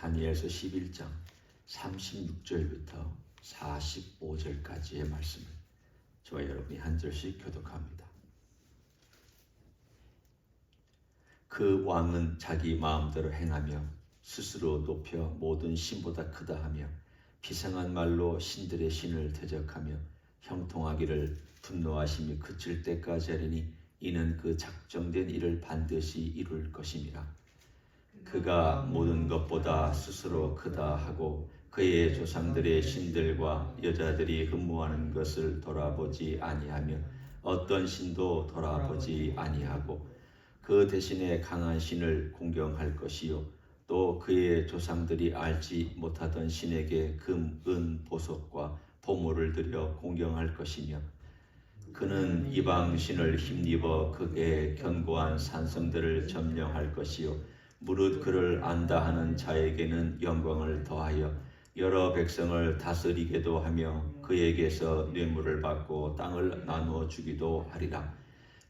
다니엘서 11장 36절부터 45절까지의 말씀을 저와 여러분이 한 절씩 교독합니다. 그 왕은 자기 마음대로 행하며 스스로 높여 모든 신보다 크다 하며 비상한 말로 신들의 신을 대적하며 형통하기를 분노하심이 그칠 때까지 하리니 이는 그 작정된 일을 반드시 이룰 것임이라. 그가 모든 것보다 스스로 크다 하고 그의 조상들의 신들과 여자들이 흠모하는 것을 돌아보지 아니하며 어떤 신도 돌아보지 아니하고 그 대신에 강한 신을 공경할 것이요 또 그의 조상들이 알지 못하던 신에게 금, 은, 보석과 보물을 들여 공경할 것이며 그는 이방 신을 힘입어 그의 견고한 산성들을 점령할 것이요 무릇 그를 안다 하는 자에게는 영광을 더하여 여러 백성을 다스리게도 하며 그에게서 뇌물을 받고 땅을 나누어 주기도 하리라.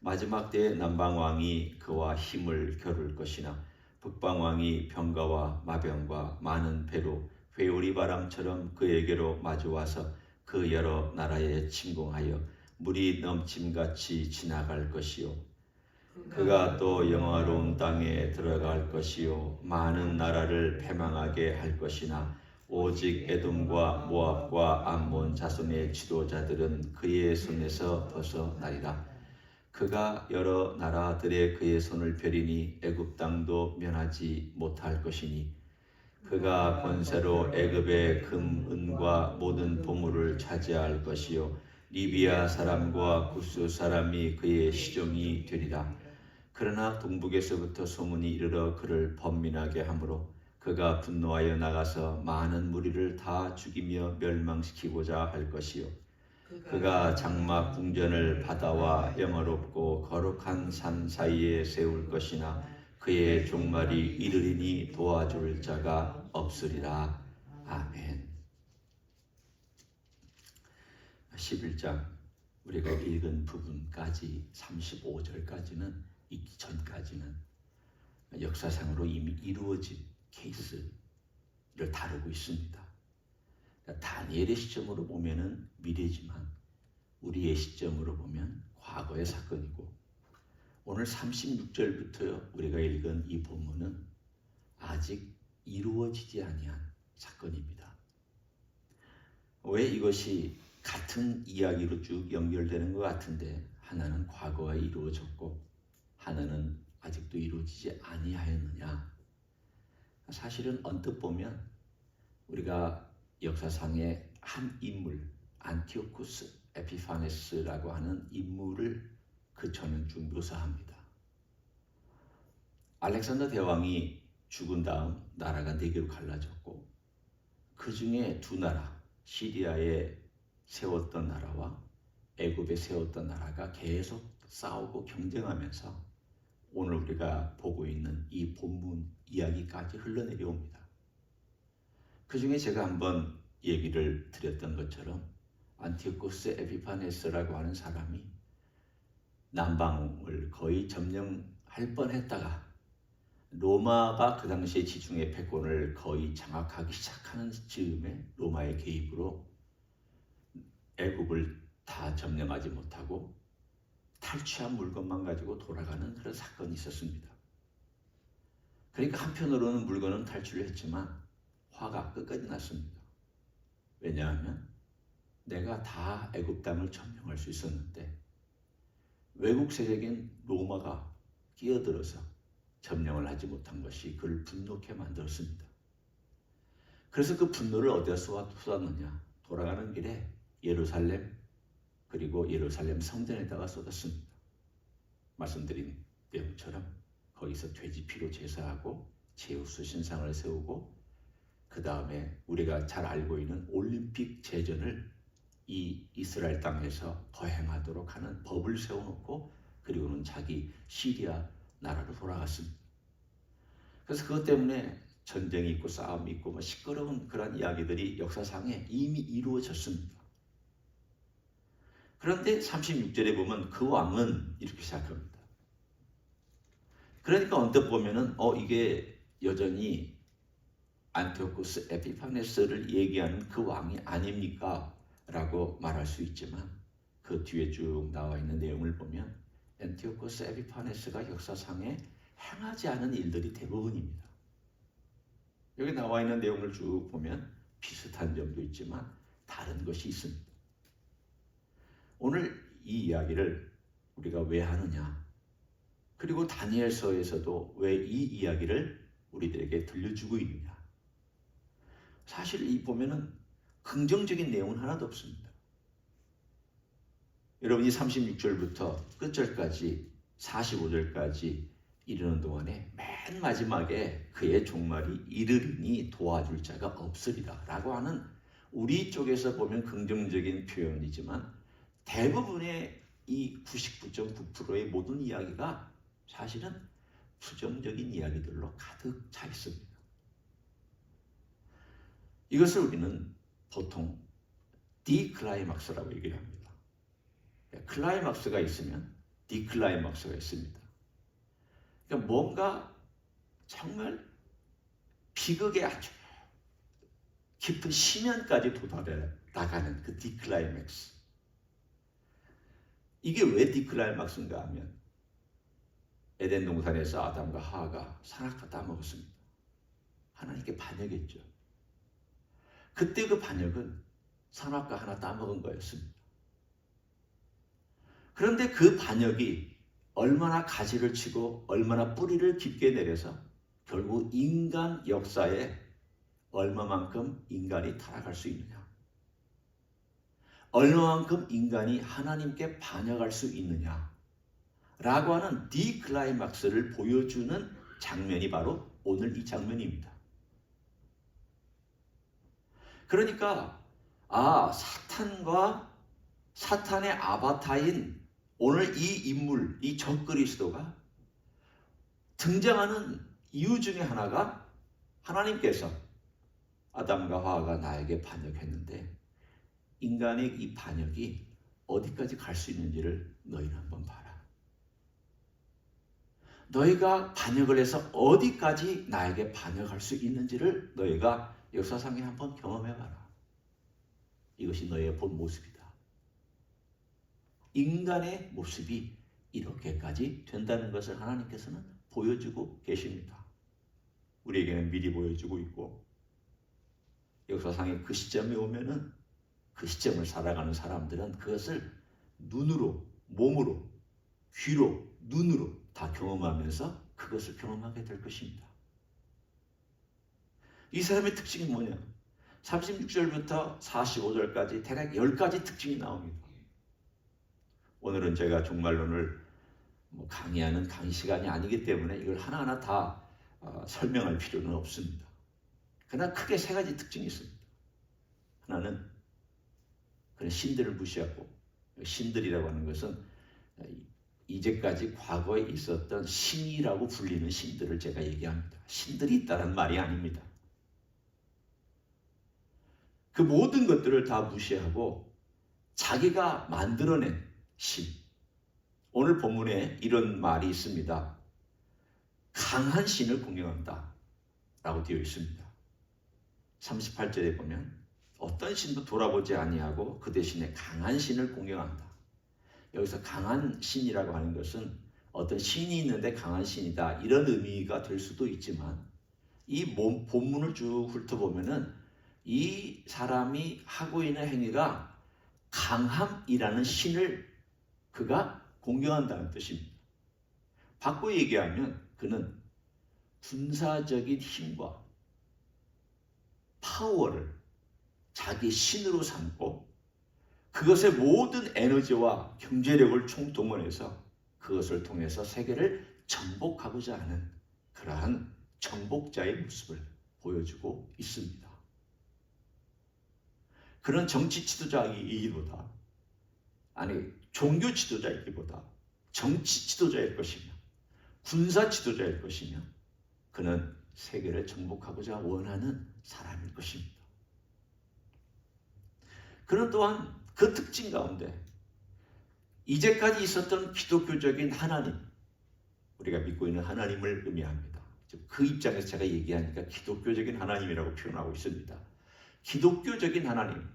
마지막 때에 남방왕이 그와 힘을 겨룰 것이나 북방왕이 병가와 마병과 많은 배로 회오리 바람처럼 그에게로 마주와서 그 여러 나라에 침공하여 물이 넘침같이 지나갈 것이요 그가 또 영화로운 땅에 들어갈 것이요 많은 나라를 패망하게 할 것이나 오직 에돔과 모압과 암몬 자손의 지도자들은 그의 손에서 벗어나리라. 그가 여러 나라들의 그의 손을 펴리니 애굽 땅도 면하지 못할 것이니 그가 권세로 애굽의 금, 은과 모든 보물을 차지할 것이요 리비아 사람과 구스 사람이 그의 시종이 되리라. 그러나 동북에서부터 소문이 이르러 그를 번민하게 하므로 그가 분노하여 나가서 많은 무리를 다 죽이며 멸망시키고자 할 것이요 그가 장막 궁전을 바다와 영화롭고 거룩한 산 사이에 세울 것이나 그의 종말이 이르리니 도와줄 자가 없으리라. 아멘. 11장 우리가 읽은 부분까지 35절까지는 읽기 전까지는 역사상으로 이미 이루어진 케이스를 다루고 있습니다. 다니엘의 시점으로 보면은 미래지만 우리의 시점으로 보면 과거의 사건이고 오늘 36절부터 우리가 읽은 이 본문은 아직 이루어지지 아니한 사건입니다. 왜 이것이 같은 이야기로 쭉 연결되는 것 같은데 하나는 과거에 이루어졌고 하나는 아직도 이루어지지 아니하였느냐? 사실은 언뜻 보면 우리가 역사상의 한 인물 안티오쿠스 에피파네스라고 하는 인물을 그 저는 쭉 묘사합니다. 알렉산더 대왕이 죽은 다음 나라가 네 개로 갈라졌고 그 중에 두 나라 시리아에 세웠던 나라와 애굽에 세웠던 나라가 계속 싸우고 경쟁하면서 오늘 우리가 보고 있는 이 본문 이야기까지 흘러내려옵니다. 그 중에 제가 한번 얘기를 드렸던 것처럼 안티오쿠스 에피파네스라고 하는 사람이 남방을 거의 점령할 뻔했다가 로마가 그 당시에 지중해 패권을 거의 장악하기 시작하는 즈음에 로마의 개입으로 애굽을 다 점령하지 못하고 탈취한 물건만 가지고 돌아가는 그런 사건이 있었습니다. 그러니까 한편으로는 물건은 탈취를 했지만 화가 끝까지 났습니다. 왜냐하면 내가 다 애굽 땅을 점령할 수 있었는데 외국 세력인 로마가 끼어들어서 점령을 하지 못한 것이 그를 분노케 만들었습니다. 그래서 그 분노를 어디다 쏟았느냐? 돌아가는 길에 예루살렘 그리고 예루살렘 성전에다가 쏟았습니다. 말씀드린 내용처럼 거기서 돼지 피로 제사하고 제우스 신상을 세우고 그 다음에 우리가 잘 알고 있는 올림픽 제전을 이 이스라엘 땅에서 거행하도록 하는 법을 세워놓고 그리고는 자기 시리아 나라로 돌아갔습니다. 그래서 그것 때문에 전쟁이 있고 싸움이 있고 시끄러운 그런 이야기들이 역사상에 이미 이루어졌습니다. 그런데 36절에 보면 그 왕은 이렇게 시작합니다. 그러니까 언뜻 보면은 이게 여전히 안티오코스 에피파네스를 얘기하는 그 왕이 아닙니까? 라고 말할 수 있지만 그 뒤에 쭉 나와 있는 내용을 보면 안티오코스 에피파네스가 역사상에 행하지 않은 일들이 대부분입니다. 여기 나와 있는 내용을 쭉 보면 비슷한 점도 있지만 다른 것이 있습니다. 오늘 이 이야기를 우리가 왜 하느냐? 그리고 다니엘서에서도 왜 이 이야기를 우리들에게 들려주고 있느냐? 사실 이 보면은 긍정적인 내용은 하나도 없습니다. 여러분이 36절부터 끝절까지 45절까지 이르는 동안에 맨 마지막에 그의 종말이 이르리니 도와줄 자가 없으리라 라고 하는 우리 쪽에서 보면 긍정적인 표현이지만 대부분의 이 99.9%의 모든 이야기가 사실은 부정적인 이야기들로 가득 차 있습니다. 이것을 우리는 보통 디클라이막스라고 얘기를 합니다. 클라이막스가 있으면 디클라이막스가 있습니다. 그러니까 뭔가 정말 비극의 아주 깊은 심연까지 도달해 나가는 그 디클라이맥스. 이게 왜 디클라이막스인가 하면 에덴 동산에서 아담과 하와가 선악과 따먹었습니다. 하나님께 반역했죠. 그때 그 반역은 선악과 하나 따먹은 거였습니다. 그런데 그 반역이 얼마나 가지를 치고 얼마나 뿌리를 깊게 내려서 결국 인간 역사에 얼마만큼 인간이 타락할 수 있느냐, 얼마만큼 인간이 하나님께 반역할 수 있느냐 라고 하는 디클라이막스를 보여주는 장면이 바로 오늘 이 장면입니다. 그러니까 사탄과 사탄의 아바타인 오늘 이 인물, 이 적그리스도가 등장하는 이유 중에 하나가 하나님께서 아담과 하와가 나에게 반역했는데 인간의 이 반역이 어디까지 갈 수 있는지를 너희는 한번 봐라. 너희가 반역을 해서 어디까지 나에게 반역할 수 있는지를 너희가 역사상에 한번 경험해봐라. 이것이 너희의 본 모습이다. 인간의 모습이 이렇게까지 된다는 것을 하나님께서는 보여주고 계십니다. 우리에게는 미리 보여주고 있고 역사상에 그 시점이 오면은 그 시점을 살아가는 사람들은 그것을 눈으로, 몸으로, 귀로, 눈으로 다 경험하면서 그것을 경험하게 될 것입니다. 이 사람의 특징이 뭐냐? 36절부터 45절까지 대략 10가지 특징이 나옵니다. 오늘은 제가 종말론을 강의하는 강의 시간이 아니기 때문에 이걸 하나하나 다 설명할 필요는 없습니다. 그러나 크게 3가지 특징이 있습니다. 하나는 그런 신들을 무시하고, 신들이라고 하는 것은 이제까지 과거에 있었던 신이라고 불리는 신들을 제가 얘기합니다. 신들이 있다는 말이 아닙니다. 그 모든 것들을 다 무시하고 자기가 만들어낸 신. 오늘 본문에 이런 말이 있습니다. 강한 신을 공경한다 라고 되어 있습니다. 38절에 보면 어떤 신도 돌아보지 아니하고 그 대신에 강한 신을 공경한다. 여기서 강한 신이라고 하는 것은 어떤 신이 있는데 강한 신이다 이런 의미가 될 수도 있지만 이 본문을 쭉 훑어보면은 이 사람이 하고 있는 행위가 강함이라는 신을 그가 공경한다는 뜻입니다. 바꿔 얘기하면 그는 군사적인 힘과 파워를 자기 신으로 삼고 그것의 모든 에너지와 경제력을 총동원해서 그것을 통해서 세계를 정복하고자 하는 그러한 정복자의 모습을 보여주고 있습니다. 그런 정치 지도자이기보다 종교 지도자이기보다 정치 지도자일 것이며 군사 지도자일 것이며 그는 세계를 정복하고자 원하는 사람일 것입니다. 그는 또한 그 특징 가운데 이제까지 있었던 기독교적인 하나님, 우리가 믿고 있는 하나님을 의미합니다. 그 입장에서 제가 얘기하니까 기독교적인 하나님이라고 표현하고 있습니다. 기독교적인 하나님,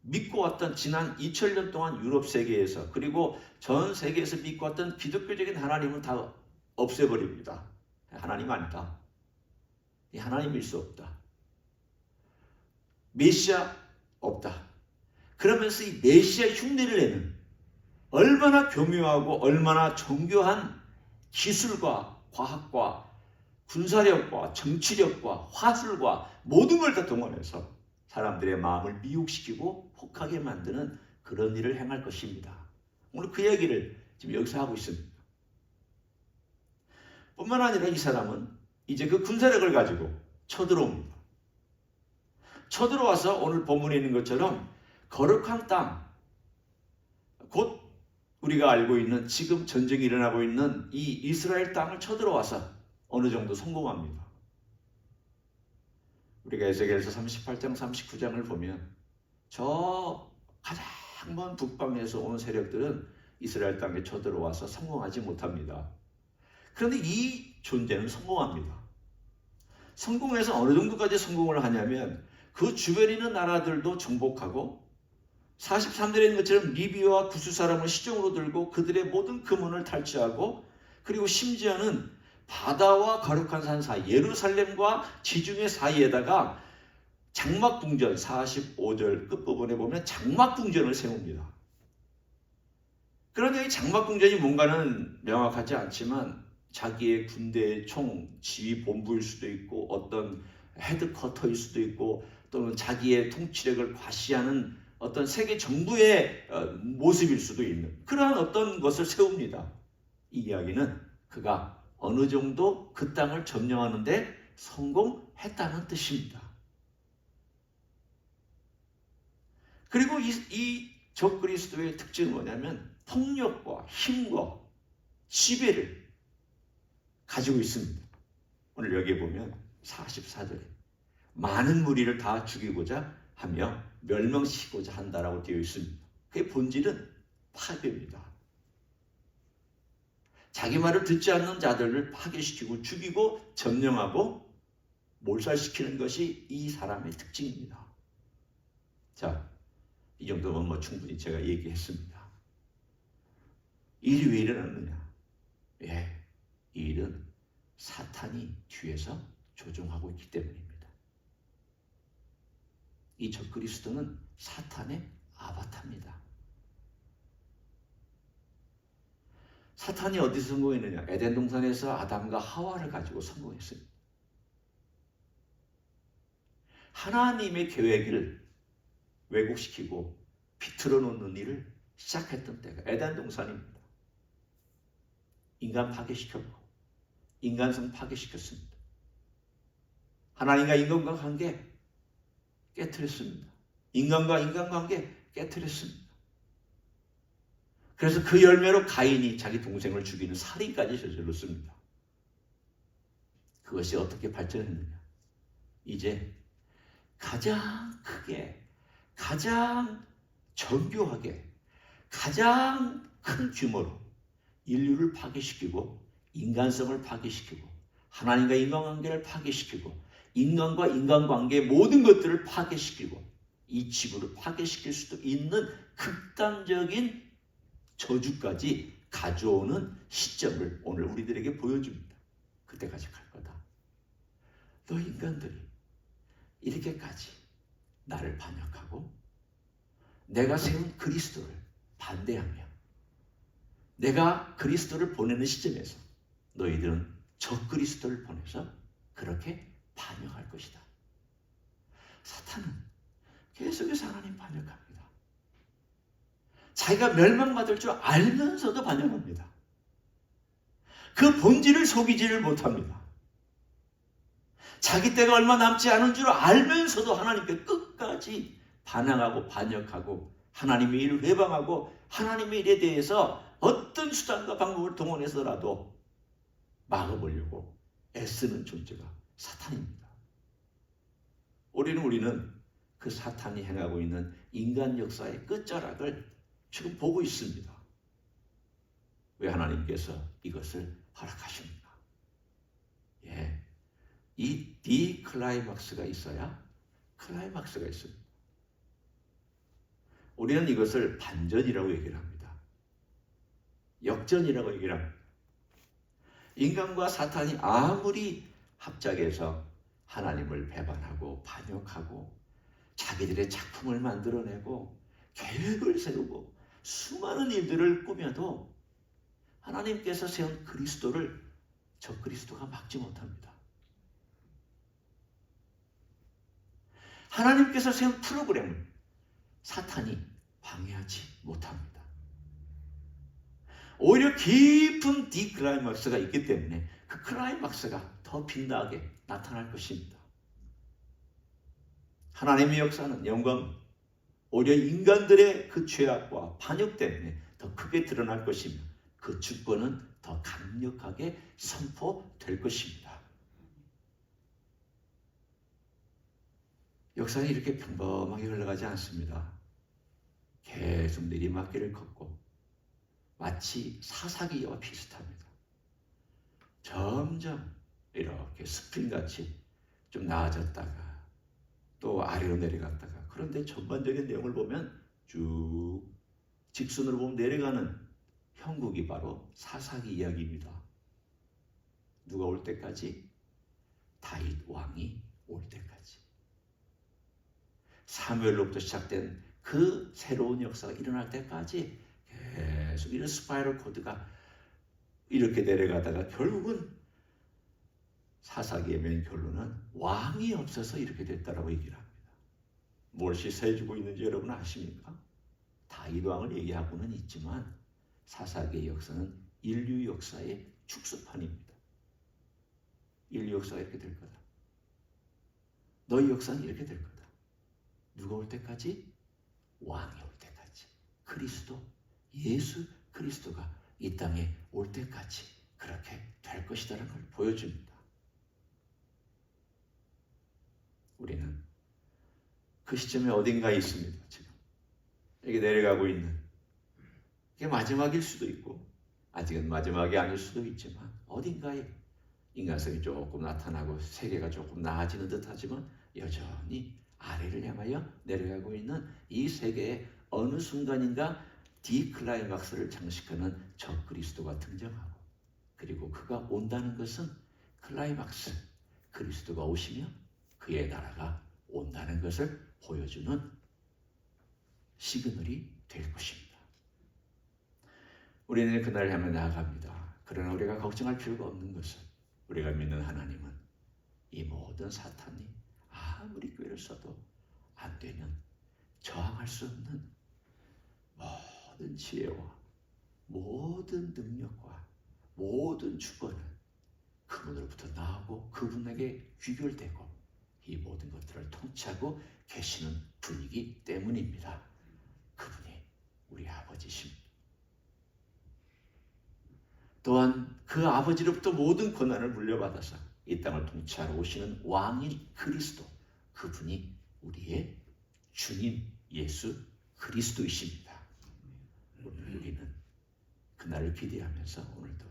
믿고 왔던 지난 2000년 동안 유럽 세계에서 그리고 전 세계에서 믿고 왔던 기독교적인 하나님은 다 없애버립니다. 하나님 아니다. 하나님일 수 없다. 메시아 없다. 그러면서 이 메시아의 흉내를 내는 얼마나 교묘하고 얼마나 정교한 기술과 과학과 군사력과 정치력과 화술과 모든 걸 다 동원해서 사람들의 마음을 미혹시키고 혹하게 만드는 그런 일을 행할 것입니다. 오늘 그 얘기를 지금 여기서 하고 있습니다. 뿐만 아니라 이 사람은 이제 그 군사력을 가지고 쳐들어옵니다. 쳐들어와서 오늘 본문에 있는 것처럼 거룩한 땅, 곧 우리가 알고 있는 지금 전쟁이 일어나고 있는 이 이스라엘 땅을 쳐들어와서 어느 정도 성공합니다. 우리가 에스겔서 38장 39장을 보면 저 가장 먼 북방에서 오는 세력들은 이스라엘 땅에 쳐들어와서 성공하지 못합니다. 그런데 이 존재는 성공합니다. 성공해서 어느 정도까지 성공을 하냐면 그 주변에 있는 나라들도 정복하고 43절에 있는 것처럼 리비아와 구스 사람을 시종으로 들고 그들의 모든 금원을 탈취하고 그리고 심지어는 바다와 거룩한 산 사이 예루살렘과 지중해 사이에다가 장막궁전 45절 끝부분에 보면 장막궁전을 세웁니다. 그런데 이 장막궁전이 뭔가는 명확하지 않지만 자기의 군대의 총 지휘 본부일 수도 있고 어떤 헤드쿼터일 수도 있고 또는 자기의 통치력을 과시하는 어떤 세계 정부의 모습일 수도 있는 그러한 어떤 것을 세웁니다. 이 이야기는 그가 어느 정도 그 땅을 점령하는데 성공했다는 뜻입니다. 그리고 이 적그리스도의 특징은 뭐냐면 폭력과 힘과 지배를 가지고 있습니다. 오늘 여기에 보면 44절에 많은 무리를 다 죽이고자 하며 멸망시키고자 한다라고 되어 있습니다. 그의 본질은 파괴입니다. 자기 말을 듣지 않는 자들을 파괴시키고 죽이고 점령하고 몰살시키는 것이 이 사람의 특징입니다. 자, 이 정도면 뭐 충분히 제가 얘기했습니다. 일이 왜 일어났느냐? 예, 이 일은 사탄이 뒤에서 조종하고 있기 때문입니다. 이 적그리스도는 사탄의 아바타입니다. 사탄이 어디서 성공했느냐? 에덴 동산에서 아담과 하와를 가지고 성공했습니다. 하나님의 계획을 왜곡시키고 비틀어 놓는 일을 시작했던 때가 에덴 동산입니다. 인간 파괴시켰고 인간성 파괴시켰습니다. 하나님과 인간과 관계 깨트렸습니다. 인간과 인간관계 깨트렸습니다. 그래서 그 열매로 가인이 자기 동생을 죽이는 살인까지 저질렀습니다. 그것이 어떻게 발전했느냐? 이제 가장 크게, 가장 정교하게, 가장 큰 규모로 인류를 파괴시키고 인간성을 파괴시키고 하나님과 인간관계를 파괴시키고 인간과 인간관계의 모든 것들을 파괴시키고 이 지구를 파괴시킬 수도 있는 극단적인 저주까지 가져오는 시점을 오늘 우리들에게 보여줍니다. 그때까지 갈 거다. 너 인간들이 이렇게까지 나를 반역하고 내가 세운 그리스도를 반대하며 내가 그리스도를 보내는 시점에서 너희들은 적그리스도를 보내서 그렇게 반역할 것이다. 사탄은 계속해서 하나님 반역합니다. 자기가 멸망받을 줄 알면서도 반역합니다. 그 본질을 속이지를 못합니다. 자기 때가 얼마 남지 않은 줄 알면서도 하나님께 끝까지 반항하고 반역하고 하나님의 일을 회방하고 하나님의 일에 대해서 어떤 수단과 방법을 동원해서라도 막아보려고 애쓰는 존재가 사탄입니다. 우리는 그 사탄이 행하고 있는 인간 역사의 끝자락을 지금 보고 있습니다. 왜 하나님께서 이것을 허락하십니까? 예, 이 디클라이막스가 있어야 클라이막스가 있습니다. 우리는 이것을 반전이라고 얘기를 합니다. 역전이라고 얘기를 합니다. 인간과 사탄이 아무리 합작해서 하나님을 배반하고 반역하고 자기들의 작품을 만들어내고 계획을 세우고 수많은 일들을 꾸며도 하나님께서 세운 그리스도를 저 그리스도가 막지 못합니다. 하나님께서 세운 프로그램을 사탄이 방해하지 못합니다. 오히려 깊은 디클라이막스가 있기 때문에 그 클라이막스가 더 빛나게 나타날 것입니다. 하나님의 역사는 영광, 오히려 인간들의 그 죄악과 반역 때문에 더 크게 드러날 것이며 그 주권은 더 강력하게 선포될 것입니다. 역사는 이렇게 평범하게 흘러가지 않습니다. 계속 내리막길을 걷고 마치 사사기와 비슷합니다. 점점 이렇게 스프링같이 좀 나아졌다가 또 아래로 내려갔다가, 그런데 전반적인 내용을 보면 쭉 직선으로 보면 내려가는 형국이 바로 사사기 이야기입니다. 누가 올 때까지? 다윗 왕이 올 때까지. 사무엘로부터 시작된 그 새로운 역사가 일어날 때까지 계속 이런 스파이럴 코드가 이렇게 내려가다가 결국은 사사기의 맨 결론은 왕이 없어서 이렇게 됐다라고 얘기를 합니다. 무엇이 세주고 있는지 여러분 아십니까? 다윗 왕을 얘기하고는 있지만 사사기의 역사는 인류 역사의 축소판입니다. 인류 역사가 이렇게 될 거다. 너희 역사는 이렇게 될 거다. 누가 올 때까지? 왕이 올 때까지. 그리스도, 예수 그리스도가 이 땅에 올 때까지 그렇게 될 것이라는 걸 보여줍니다. 우리는 그 시점에 어딘가에 있습니다. 지금 여기 내려가고 있는, 이게 마지막일 수도 있고 아직은 마지막이 아닐 수도 있지만 어딘가에 인간성이 조금 나타나고 세계가 조금 나아지는 듯하지만 여전히 아래를 향하여 내려가고 있는 이 세계의 어느 순간인가 디클라이막스를 장식하는 저 그리스도가 등장하고, 그리고 그가 온다는 것은 클라이막스, 그리스도가 오시며 그의 나라가 온다는 것을 보여주는 시그널이 될 것입니다. 우리는 그날을 향해 나아갑니다. 그러나 우리가 걱정할 필요가 없는 것은 우리가 믿는 하나님은 이 모든 사탄이 아무리 꾀를 써도 안 되는, 저항할 수 없는 모든 지혜와 모든 능력과 모든 주권은 그분으로부터 나오고 그분에게 귀결되고 이 모든 것들을 통치하고 계시는 분이기 때문입니다. 그분이 우리 아버지십니다. 또한 그 아버지로부터 모든 권한을 물려받아서 이 땅을 통치하러 오시는 왕인 그리스도, 그분이 우리의 주님 예수 그리스도이십니다. 우리는 그날을 기대하면서 오늘도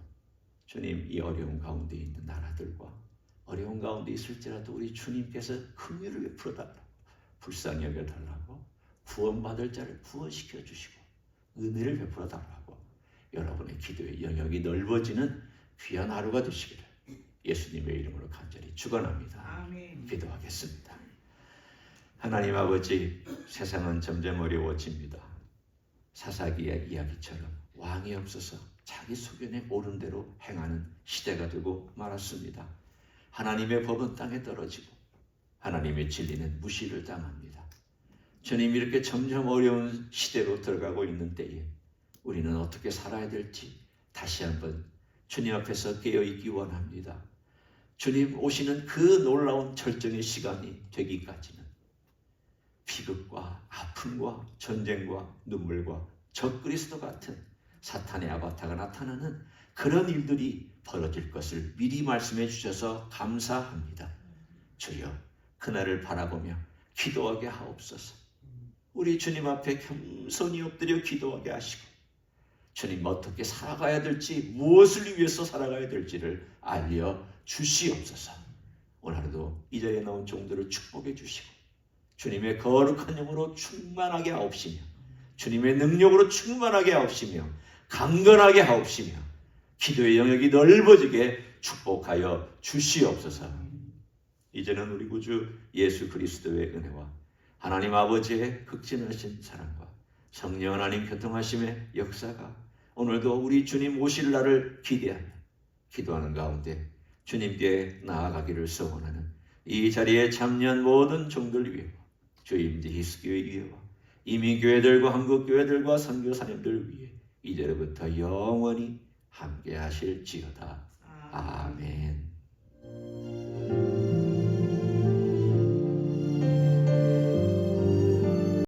주님, 이 어려운 가운데 있는 나라들과 어려운 가운데 있을지라도 우리 주님께서 긍휼을 베풀어달라고, 불쌍히 여겨달라고, 구원받을 자를 구원시켜 주시고 은혜를 베풀어달라고 여러분의 기도의 영역이 넓어지는 귀한 하루가 되시기를 예수님의 이름으로 간절히 축원합니다. 아멘. 기도하겠습니다. 하나님 아버지, 세상은 점점 어려워집니다. 사사기의 이야기처럼 왕이 없어서 자기 소견에 옳은 대로 행하는 시대가 되고 말았습니다. 하나님의 법은 땅에 떨어지고 하나님의 진리는 무시를 당합니다. 주님, 이렇게 점점 어려운 시대로 들어가고 있는 때에 우리는 어떻게 살아야 될지 다시 한번 주님 앞에서 깨어있기 원합니다. 주님 오시는 그 놀라운 절정의 시간이 되기까지는 비극과 아픔과 전쟁과 눈물과 적그리스도 같은 사탄의 아바타가 나타나는 그런 일들이 벌어질 것을 미리 말씀해 주셔서 감사합니다. 주여, 그날을 바라보며 기도하게 하옵소서. 우리 주님 앞에 겸손히 엎드려 기도하게 하시고 주님, 어떻게 살아가야 될지, 무엇을 위해서 살아가야 될지를 알려 주시옵소서. 오늘 하루도 이 자리에 나온 종들을 축복해 주시고 주님의 거룩한 영으로 충만하게 하옵시며 주님의 능력으로 충만하게 하옵시며 강건하게 하옵시며 기도의 영역이 넓어지게 축복하여 주시옵소서. 이제는 우리 구주 예수 그리스도의 은혜와 하나님 아버지의 극진하신 사랑과 성령 하나님 교통하심의 역사가 오늘도 우리 주님 오실 날을 기대하며 기도하는 가운데 주님께 나아가기를 소원하는 이 자리에 참여한 모든 종들 위에 주임지 히스교회 위에와 이민교회들과 한국교회들과 선교사님들 위에 이제부터 영원히 함께 하실지어다. 아멘.